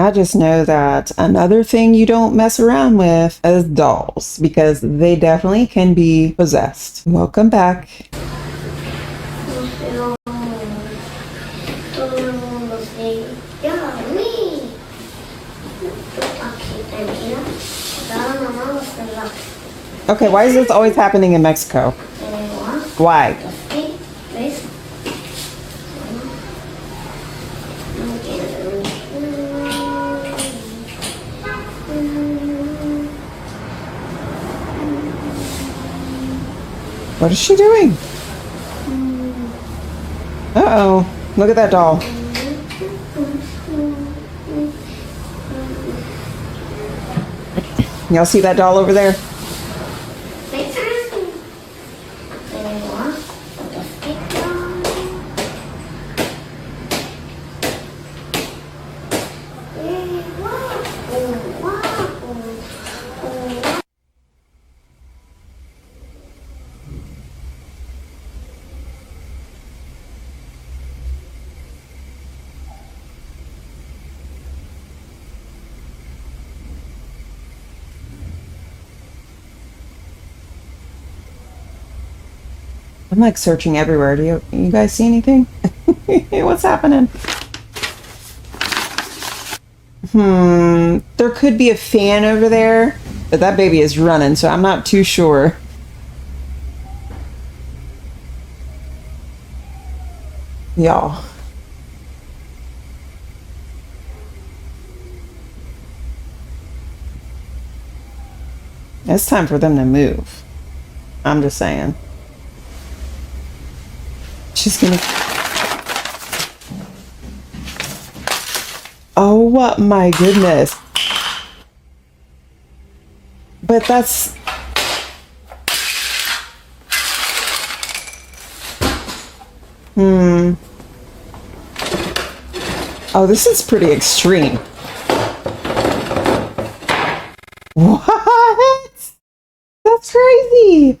I just know that another thing you don't mess around with is dolls because they definitely can be possessed. Welcome back. Okay, why is this always happening in Mexico? Why? What is she doing? Uh-oh. Look at that doll. Y'all see that doll over there? I'm like searching everywhere. Do you guys see anything? What's happening? There could be a fan over there, but that baby is running, so I'm not too sure. Y'all. It's time for them to move. I'm just saying. She's gonna... Oh my goodness. But that's... Oh, this is pretty extreme. What? That's crazy.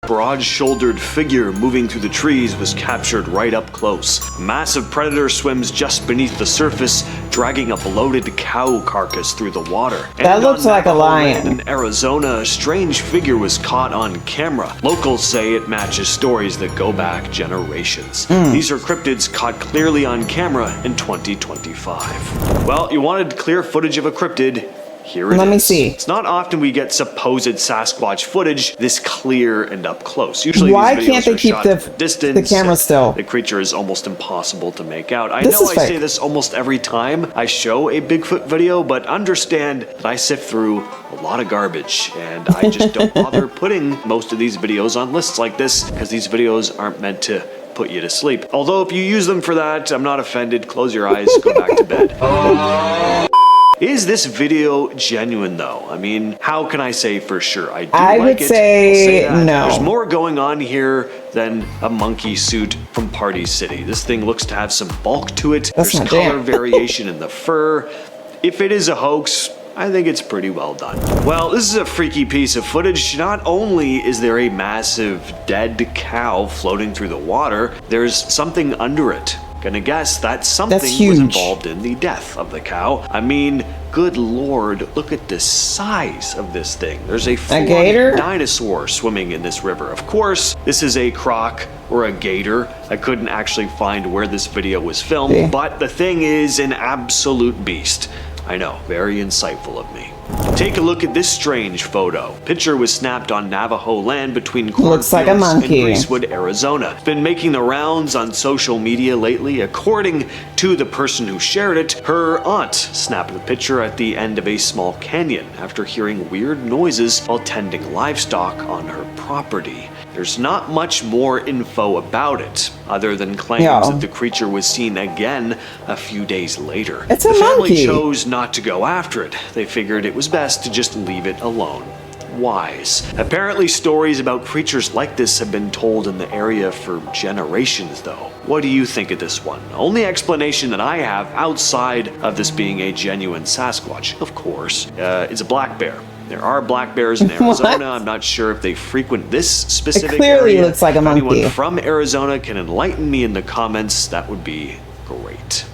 Broad-shouldered figure moving through the trees was captured right up close. Massive predator swims just beneath the surface, dragging a bloated cow carcass through the water. That looks like a lion. In Arizona, a strange figure was caught on camera. Locals say it matches stories that go back generations. These are cryptids caught clearly on camera in 2025. Well, you wanted clear footage of a cryptid. Here it is. Let me see. It's not often we get supposed Sasquatch footage this clear and up close. Usually why these videos can't they are keep shot from a distance. the camera still? The creature is almost impossible to make out. I This know is I fake. say this almost every time I show a Bigfoot video, but understand that I sift through a lot of garbage, and I just don't bother putting most of these videos on lists like this because these videos aren't meant to put you to sleep. Although if you use them for that, I'm not offended. Close your eyes, go back to bed. Is this video genuine though? I mean, how can I say for sure? I would say no. There's more going on here than a monkey suit from Party City. This thing looks to have some bulk to it. That's There's not color damn. variation in the fur. If it is a hoax, I think it's pretty well done. Well, this is a freaky piece of footage. Not only is there a massive dead cow floating through the water, there's something under it. Gonna guess that something That's was huge. involved in the death of the cow. I mean, good lord, look at the size of this thing. There's a full gator? dinosaur swimming in this river. Of course, this is a croc or a gator. I couldn't actually find where this video was filmed, Yeah. but the thing is an absolute beast. I know, very insightful of me. Take a look at this strange photo. Picture was snapped on Navajo land between Looks like a cornfields monkey. in Greasewood, Arizona. It's been making the rounds on social media lately. According to the person who shared it, her aunt snapped the picture at the end of a small canyon after hearing weird noises while tending livestock on her property. There's not much more info about it, other than claims Yeah. that the creature was seen again a few days later. It's a The family monkey. chose not to go after it. They figured it was best to just leave it alone. Wise. Apparently stories about creatures like this have been told in the area for generations though. What do you think of this one? Only explanation that I have outside of this being a genuine Sasquatch, of course, is a black bear. There are black bears in Arizona. I'm not sure if they frequent this specific clearly area. looks like a If monkey. anyone from Arizona can enlighten me in the comments, that would be great.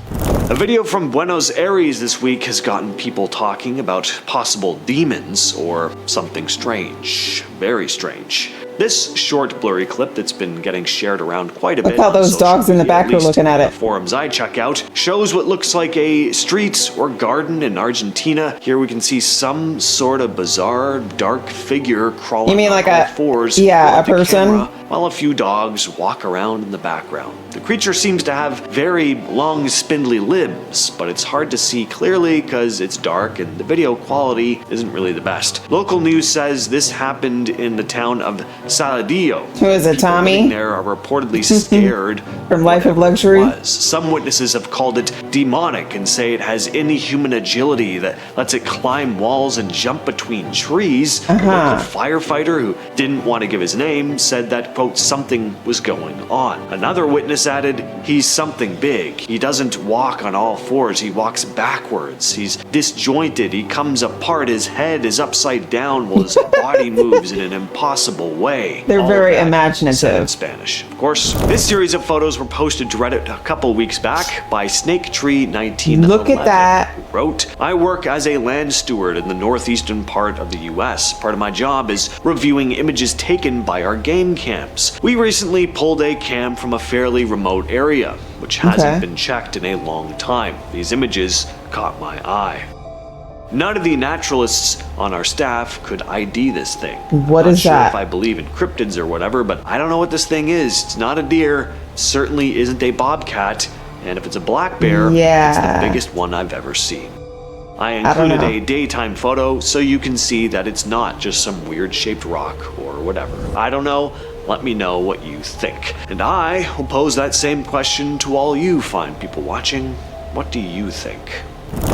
A video from Buenos Aires this week has gotten people talking about possible demons or something strange. Very strange. This short, blurry clip that's been getting shared around quite a bit. Look how on those social dogs in the media, back at are least looking at the it. forums I check out, shows what looks like a street or garden in Argentina. Here we can see some sort of bizarre, dark figure crawling You mean on like all a- fours yeah, toward a the person? camera, while a few dogs walk around in the background. The creature seems to have very long, spindly limbs, but it's hard to see clearly because it's dark and the video quality isn't really the best. Local news says this happened in the town of Saladillo. Who is it, People Tommy? living there are reportedly scared From Life of whatever it Luxury? was. Some witnesses have called it demonic and say it has inhuman agility that lets it climb walls and jump between trees. A local firefighter who didn't want to give his name said that, quote, something was going on. Another witness added, he's something big. He doesn't walk on all fours, he walks backwards. He's disjointed, he comes apart, his head is upside down while his body moves in an impossible way. They're All very that said imaginative. in Spanish. Of course, this series of photos were posted to Reddit a couple weeks back by SnakeTree1911. Look at that. Who wrote, I work as a land steward in the northeastern part of the US. Part of my job is reviewing images taken by our game camps. We recently pulled a cam from a fairly remote area, which hasn't been checked in a long time. These images caught my eye. None of the naturalists on our staff could ID this thing. What I'm not is sure that? if I believe in cryptids or whatever, but I don't know what this thing is. It's not a deer, certainly isn't a bobcat, and if it's a black bear, Yeah. it's the biggest one I've ever seen. I don't included know. a daytime photo so you can see that it's not just some weird shaped rock or whatever. I don't know. Let me know what you think. And I will pose that same question to all you fine people watching. What do you think?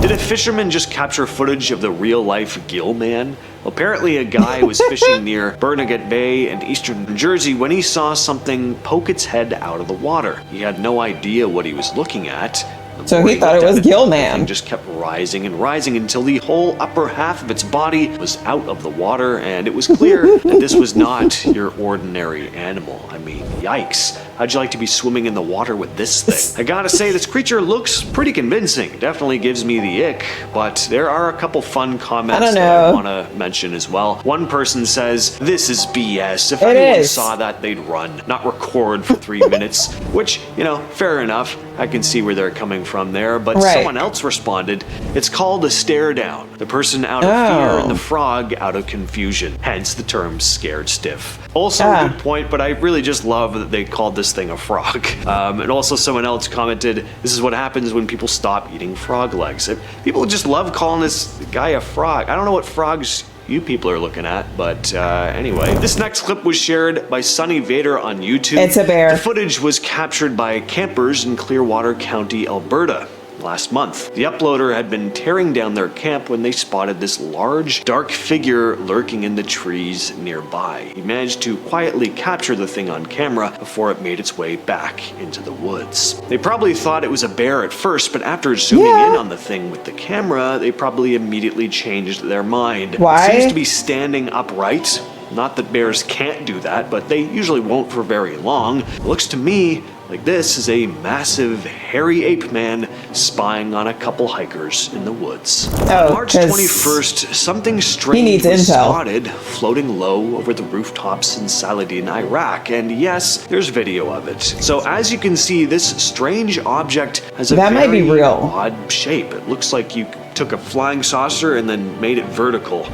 Did a fisherman just capture footage of the real-life gill man? Apparently a guy was fishing near Barnegat Bay in eastern New Jersey when he saw something poke its head out of the water. He had no idea what he was looking at. The So more he thought looked it at was Gill the Man. thing just kept rising and rising until the whole upper half of its body was out of the water, and it was clear that this was not your ordinary animal. I mean, yikes. How'd you like to be swimming in the water with this thing? I gotta say, this creature looks pretty convincing. Definitely gives me the ick, but there are a couple fun comments I don't that I know. want to mention as well. One person says, this is BS. If It anyone is. saw that, they'd run, not record for 3 minutes, which, you know, fair enough. I can see where they're coming from there, but Right. someone else responded, it's called a stare down. The person out of fear and the frog out of confusion, hence the term scared stiff. Also a good point, but I really just love that they called this thing a frog. And also someone else commented, this is what happens when people stop eating frog legs. People just love calling this guy a frog. I don't know what frogs you people are looking at, but anyway. This next clip was shared by Sunny Vader on YouTube. It's a bear. The footage was captured by campers in Clearwater County, Alberta. Last month, the uploader had been tearing down their camp when they spotted this large, dark figure lurking in the trees nearby. He managed to quietly capture the thing on camera before it made its way back into the woods. They probably thought it was a bear at first, but after zooming in on the thing with the camera, they probably immediately changed their mind. Why? It seems to be standing upright. Not that bears can't do that, but they usually won't for very long. It looks to me like this is a massive, hairy ape man spying on a couple hikers in the woods. Oh, On March 'cause 21st, something strange needs was intel. spotted floating low over the rooftops in Saladin, Iraq. And yes, there's video of it. So as you can see, this strange object has a That might be very real. odd shape. It looks like you took a flying saucer and then made it vertical.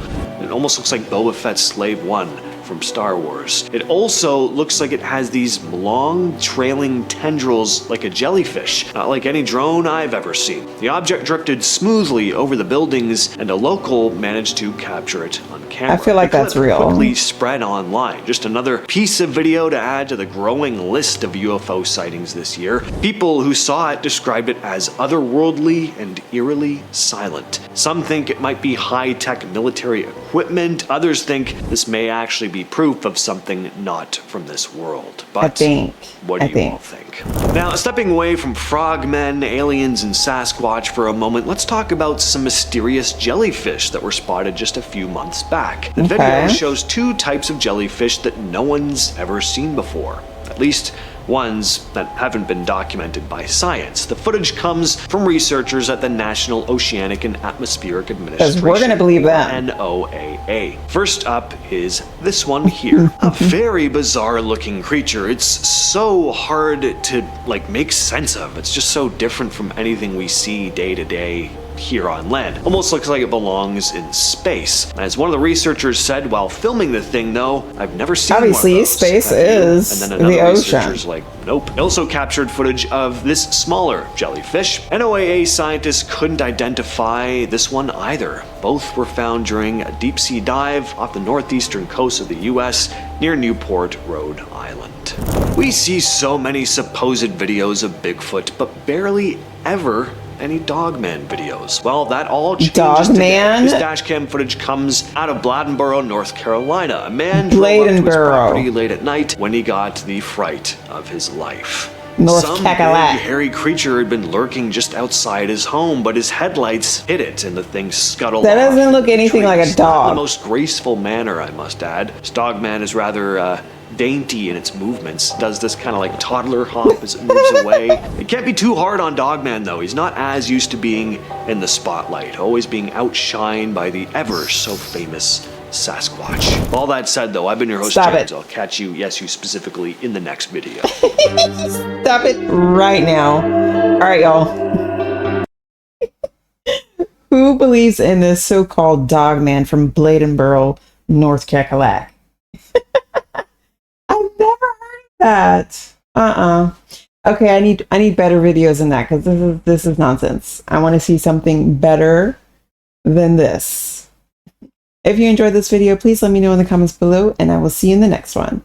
It almost looks like Boba Fett's Slave One from Star Wars. It also looks like it has these long trailing tendrils like a jellyfish, not like any drone I've ever seen. The object drifted smoothly over the buildings and a local managed to capture it on camera. I feel like The that's clip real. quickly spread online. Just another piece of video to add to the growing list of UFO sightings this year. People who saw it described it as otherworldly and eerily silent. Some think it might be high-tech military equipment equipment. Others think this may actually be proof of something not from this world. But what do you all think? Now, stepping away from frogmen, aliens, and Sasquatch for a moment, let's talk about some mysterious jellyfish that were spotted just a few months back. The video shows two types of jellyfish that no one's ever seen before. At least ones that haven't been documented by science. The footage comes from researchers at the National Oceanic and Atmospheric Administration, we're gonna believe that. NOAA. First up is this one here. A very bizarre looking creature. It's so hard to make sense of. It's just so different from anything we see day to day here on land. Almost looks like it belongs in space. As one of the researchers said while filming the thing, though, I've never seen obviously one of those. Space is and then another the researcher's ocean. like, nope. It also captured footage of this smaller jellyfish. NOAA scientists couldn't identify this one either. Both were found during a deep sea dive off the northeastern coast of the US near Newport, Rhode Island. We see so many supposed videos of Bigfoot, but barely ever any Dogman videos. Well, that all changes today. This dashcam footage comes out of Bladenboro, North Carolina. A man drove up to his property late at night when he got the fright of his life. Some big hairy creature had been lurking just outside his home, but his headlights hit it and the thing scuttled off. That doesn't look anything like a dog. In the most graceful manner, I must add. This Dogman is rather dainty in its movements, does this kind of toddler hop as it moves away. It can't be too hard on Dogman though. He's not as used to being in the spotlight, always being outshined by the ever so famous Sasquatch. All that said though, I've been your host James. I'll catch you, yes you specifically, in the next video. Stop it right now. Alright y'all. Who believes in this so-called Dogman from Bladenboro, North Carolina? I've never heard of that. Okay, I need better videos than that because this is nonsense. I want to see something better than this. If you enjoyed this video, please let me know in the comments below, and I will see you in the next one.